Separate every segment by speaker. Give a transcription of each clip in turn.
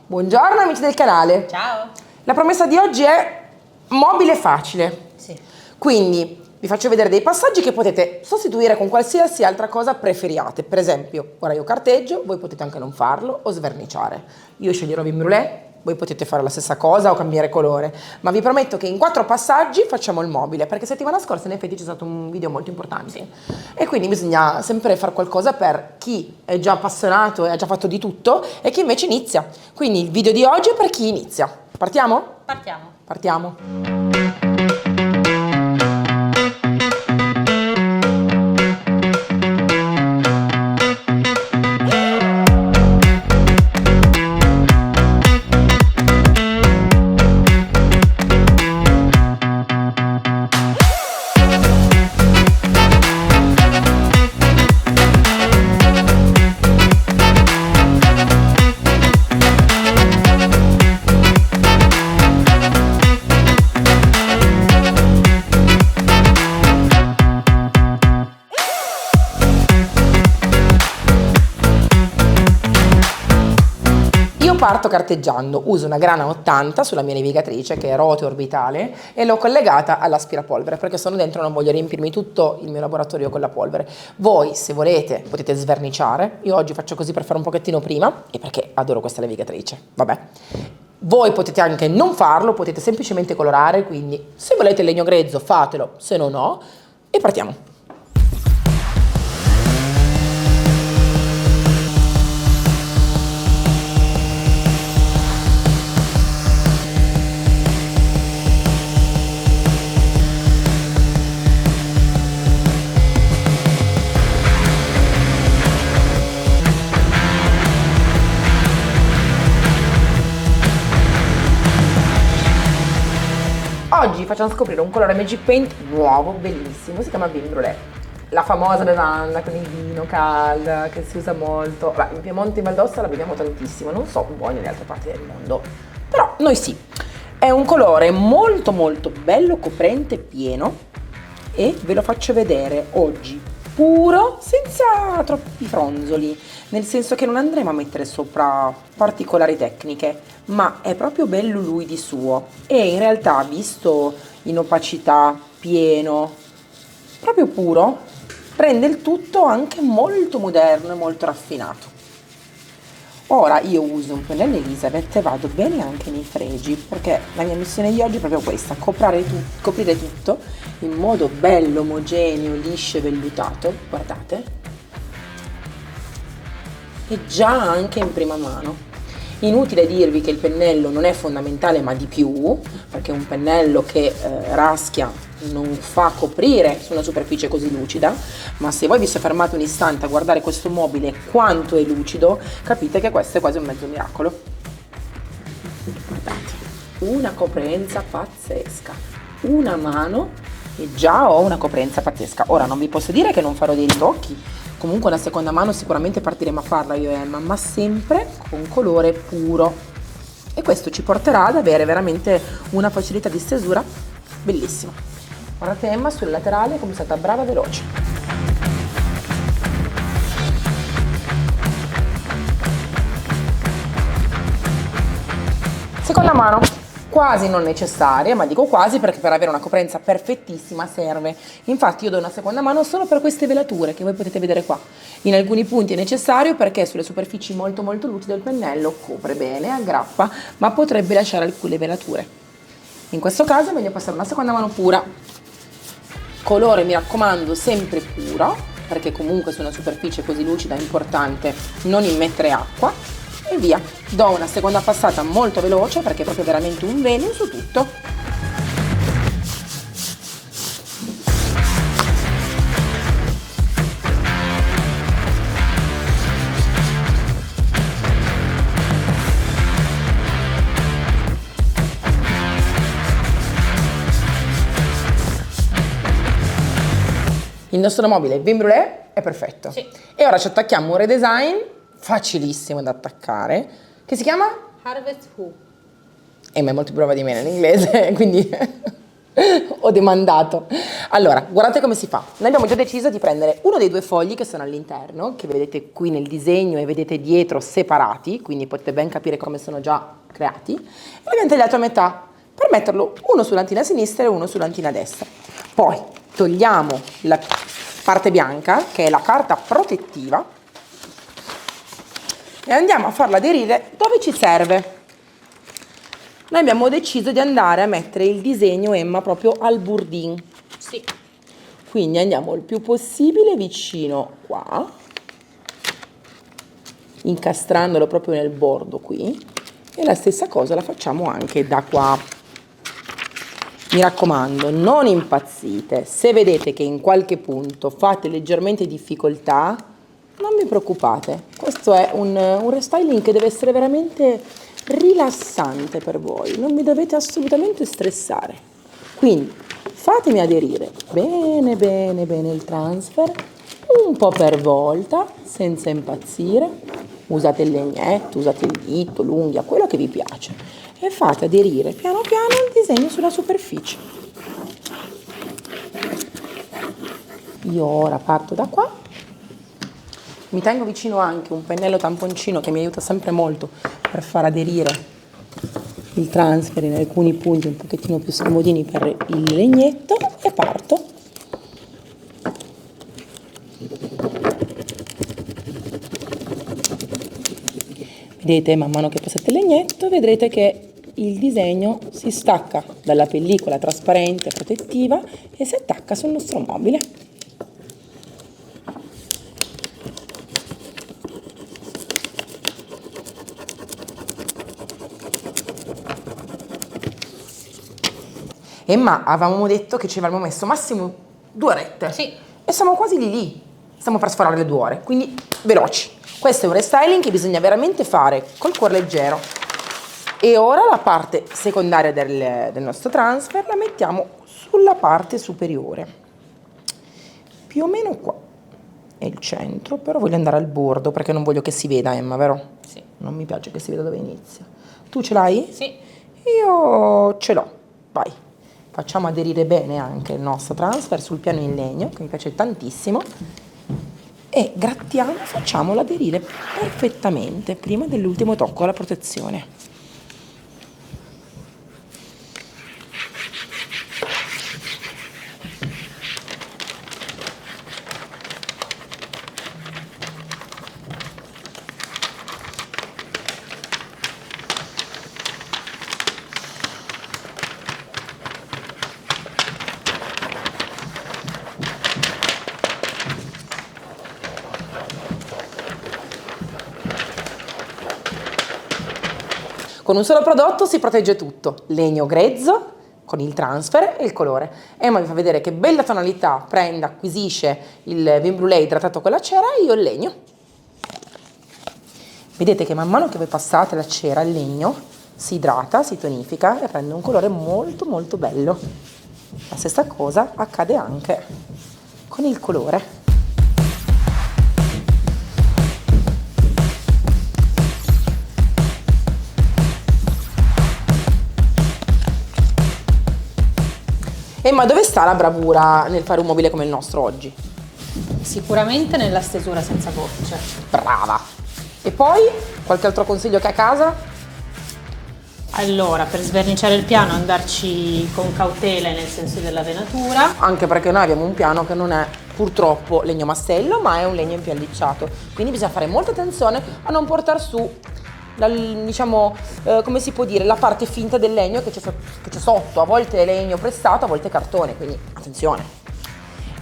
Speaker 1: Buongiorno amici del canale.
Speaker 2: Ciao.
Speaker 1: La promessa di oggi è mobile facile.
Speaker 2: Sì.
Speaker 1: Quindi vi faccio vedere dei passaggi che potete sostituire con qualsiasi altra cosa preferiate. Per esempio, ora io carteggio, voi potete anche non farlo o sverniciare. Io sceglierò vin brûlée, voi potete fare la stessa cosa o cambiare colore, ma vi prometto che in 4 passaggi facciamo il mobile, perché settimana scorsa in effetti c'è stato un video molto importante e quindi bisogna sempre fare qualcosa per chi è già appassionato e ha già fatto di tutto e chi invece inizia. Quindi il video di oggi è per chi inizia. Partiamo?
Speaker 2: Partiamo.
Speaker 1: Partiamo. Parto carteggiando, uso una grana 80 sulla mia navigatrice che è rote orbitale e l'ho collegata all'aspirapolvere perché sono dentro e non voglio riempirmi tutto il mio laboratorio con la polvere. Voi se volete potete sverniciare, io oggi faccio così per fare un pochettino prima e perché adoro questa navigatrice, vabbè. Voi potete anche non farlo, potete semplicemente colorare, quindi se volete il legno grezzo fatelo, se no no, e partiamo. Oggi facciamo scoprire un colore Magic Paint nuovo, bellissimo, si chiama vin brûlée. La famosa bevanda con il vino calda che si usa molto. Beh, in Piemonte e in Val d'Aosta la beviamo tantissimo, non so un po' nelle altre parti del mondo, però noi sì. È un colore molto molto bello, coprente, pieno e ve lo faccio vedere oggi puro, senza troppi fronzoli, nel senso che non andremo a mettere sopra particolari tecniche, ma è proprio bello lui di suo e in realtà visto in opacità, pieno, proprio puro, rende il tutto anche molto moderno e molto raffinato. Ora io uso un pennello Elizabeth e vado bene anche nei fregi perché la mia missione di oggi è proprio questa, coprire tutto in modo bello, omogeneo, liscio e vellutato, guardate, e già anche in prima mano. Inutile dirvi che il pennello non è fondamentale ma di più, perché un pennello che raschia non fa coprire su una superficie così lucida, ma se voi vi soffermate un istante a guardare questo mobile quanto è lucido, capite che questo è quasi un mezzo miracolo. Guardate, una coprenza pazzesca, una mano e già ho una coprenza pazzesca. Ora non vi posso dire che non farò dei ritocchi, comunque la seconda mano sicuramente partiremo a farla io e Emma, ma sempre con colore puro e questo ci porterà ad avere veramente una facilità di stesura bellissima. Guardate Emma sul laterale come è stata brava e veloce. Seconda mano, quasi non necessaria, ma dico quasi perché per avere una coprenza perfettissima serve. Infatti io do una seconda mano solo per queste velature che voi potete vedere qua. In alcuni punti è necessario perché sulle superfici molto molto lucide il pennello copre bene, aggrappa, ma potrebbe lasciare alcune velature. In questo caso è meglio passare una seconda mano pura. Colore mi raccomando sempre puro, perché comunque su una superficie così lucida è importante non immettere acqua e via. Do una seconda passata molto veloce perché è proprio veramente un velo su tutto. Il nostro mobile vin brûlée è perfetto.
Speaker 2: Sì.
Speaker 1: E ora ci attacchiamo un redesign facilissimo da attaccare che si chiama
Speaker 2: Harvest Who.
Speaker 1: Emma è molto brava di me nell'inglese, quindi Ho demandato. Allora, guardate come si fa. Noi abbiamo già deciso di prendere uno dei due fogli che sono all'interno, che vedete qui nel disegno e vedete dietro separati, quindi potete ben capire come sono già creati, e li abbiamo tagliato a metà per metterlo uno sull'antina sinistra e uno sull'antina destra. Poi togliamo la parte bianca, che è la carta protettiva, e andiamo a farla aderire dove ci serve. Noi abbiamo deciso di andare a mettere il disegno Emma proprio al burdin.
Speaker 2: Sì.
Speaker 1: Quindi andiamo il più possibile vicino qua, incastrandolo proprio nel bordo qui, e la stessa cosa la facciamo anche da qua. Mi raccomando, non impazzite. Se vedete che in qualche punto fate leggermente difficoltà, non vi preoccupate. Questo è un restyling che deve essere veramente rilassante per voi. Non vi dovete assolutamente stressare. Quindi fatemi aderire bene bene bene il transfer, un po' per volta, senza impazzire. Usate il legnetto, usate il dito, l'unghia, quello che vi piace, e fate aderire piano piano il disegno sulla superficie. Io ora parto da qua, mi tengo vicino anche un pennello tamponcino che mi aiuta sempre molto per far aderire il transfer in alcuni punti un pochettino più scomodini per il legnetto, e parto. Vedete, man mano che passate il legnetto vedrete che il disegno si stacca dalla pellicola trasparente protettiva e si attacca sul nostro mobile. Emma, avevamo detto che ci avremmo messo massimo 2 orette.
Speaker 2: Sì.
Speaker 1: E siamo quasi lì. Stiamo per sforare le 2 ore, quindi veloci. Questo è un restyling che bisogna veramente fare col cuore leggero. E ora la parte secondaria del nostro transfer la mettiamo sulla parte superiore. Più o meno qua. È il centro, però voglio andare al bordo perché non voglio che si veda, Emma, vero?
Speaker 2: Sì.
Speaker 1: Non mi piace che si veda dove inizia. Tu ce l'hai?
Speaker 2: Sì.
Speaker 1: Io ce l'ho. Vai. Facciamo aderire bene anche il nostro transfer sul piano in legno, che mi piace tantissimo, e grattiamo, facciamolo aderire perfettamente prima dell'ultimo tocco alla protezione. Con un solo prodotto si protegge tutto, legno grezzo con il transfer e il colore. Emma vi fa vedere che bella tonalità acquisisce il vin brûlé idratato con la cera, e io il legno. Vedete che man mano che voi passate la cera, il legno si idrata, si tonifica e prende un colore molto molto bello. La stessa cosa accade anche con il colore. Ma dove sta la bravura nel fare un mobile come il nostro oggi?
Speaker 2: Sicuramente nella stesura senza gocce.
Speaker 1: Brava! E poi qualche altro consiglio che a casa?
Speaker 2: Allora, per sverniciare il piano andarci con cautela nel senso della venatura.
Speaker 1: Anche perché noi abbiamo un piano che non è purtroppo legno massello, ma è un legno impiallicciato. Quindi bisogna fare molta attenzione a non portare su diciamo, come si può dire, la parte finta del legno che c'è sotto. A volte è legno pressato, a volte è cartone, quindi attenzione.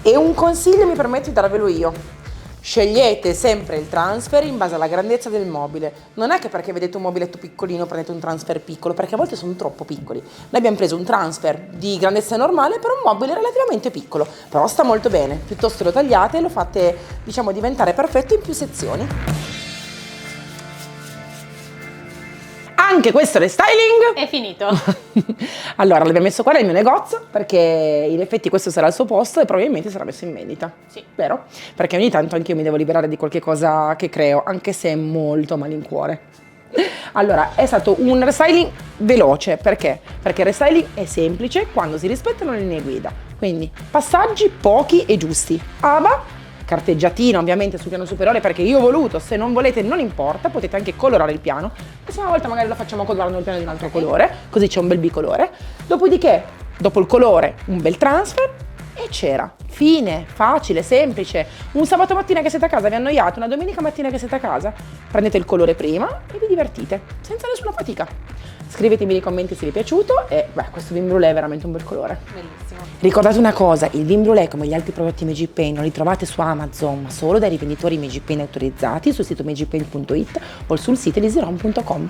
Speaker 1: E un consiglio mi permetto di darvelo io: scegliete sempre il transfer in base alla grandezza del mobile. Non è che perché vedete un mobiletto piccolino prendete un transfer piccolo, perché a volte sono troppo piccoli. Noi abbiamo preso un transfer di grandezza normale per un mobile relativamente piccolo, però sta molto bene. Piuttosto lo tagliate e lo fate, diciamo, diventare perfetto in più sezioni. Anche questo restyling
Speaker 2: È finito.
Speaker 1: allora l'abbiamo messo qua nel mio negozio perché in effetti questo sarà il suo posto e probabilmente sarà messo in vendita.
Speaker 2: Sì.
Speaker 1: Vero? Perché ogni tanto anche io mi devo liberare di qualche cosa che creo, anche se è molto malincuore. Allora, è stato un restyling veloce, perché? Perché il restyling è semplice quando si rispettano le linee guida, quindi passaggi pochi e giusti. Ava, carteggiatina ovviamente sul piano superiore perché io ho voluto, se non volete non importa, potete anche colorare il piano, la prossima volta magari lo facciamo colorando il piano di un altro colore, così c'è un bel bicolore, dopodiché, dopo il colore, un bel transfer e c'era. Fine, facile, semplice. Un sabato mattina che siete a casa, vi annoiate, una domenica mattina che siete a casa, prendete il colore prima e vi divertite, senza nessuna fatica. Scrivetemi nei commenti se vi è piaciuto e questo vin brûlée è veramente un bel colore.
Speaker 2: Bellissimo.
Speaker 1: Ricordate una cosa, il vin brûlée come gli altri prodotti Magic Paint non li trovate su Amazon, ma solo dai rivenditori Magic Paint autorizzati sul sito magicpaint.it o sul sito easyrom.com.